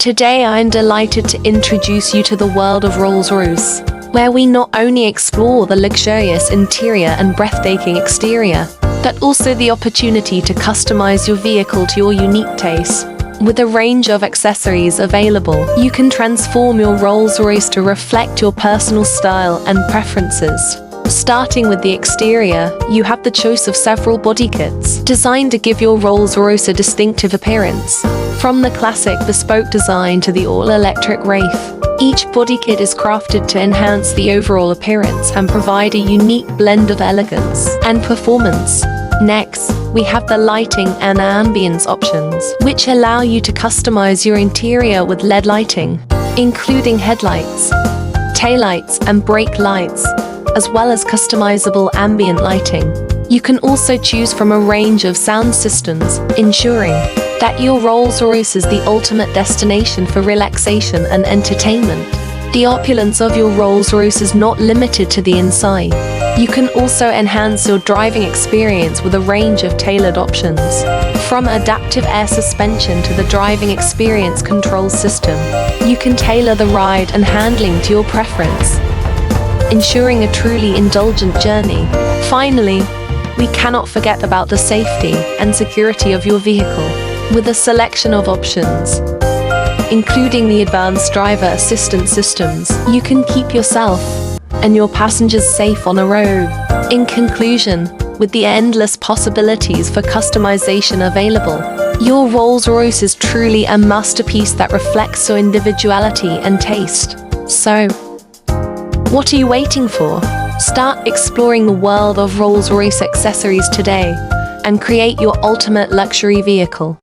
Today I'm delighted to introduce you to the world of Rolls-Royce, where we not only explore the luxurious interior and breathtaking exterior, but also the opportunity to customize your vehicle to your unique taste. With a range of accessories available, you can transform your Rolls-Royce to reflect your personal style and preferences. Starting with the exterior, you have the choice of several body kits designed to give your Rolls-Royce a distinctive appearance. From the classic bespoke design to the all-electric Wraith, each body kit is crafted to enhance the overall appearance and provide a unique blend of elegance and performance. Next, we have the lighting and ambience options, which allow you to customize your interior with LED lighting, including headlights, taillights, and brake lights, as well as customizable ambient lighting. You can also choose from a range of sound systems, ensuring that your Rolls-Royce is the ultimate destination for relaxation and entertainment. The opulence of your Rolls-Royce is not limited to the inside. You can also enhance your driving experience with a range of tailored options. From adaptive air suspension to the driving experience control system, you can tailor the ride and handling to your preference, ensuring a truly indulgent journey. Finally, we cannot forget about the safety and security of your vehicle. With a selection of options, including the advanced driver assistance systems, you can keep yourself and your passengers safe on the road. In conclusion, with the endless possibilities for customization available, your Rolls-Royce is truly a masterpiece that reflects your individuality and taste. So, what are you waiting for? Start exploring the world of Rolls-Royce accessories today and create your ultimate luxury vehicle.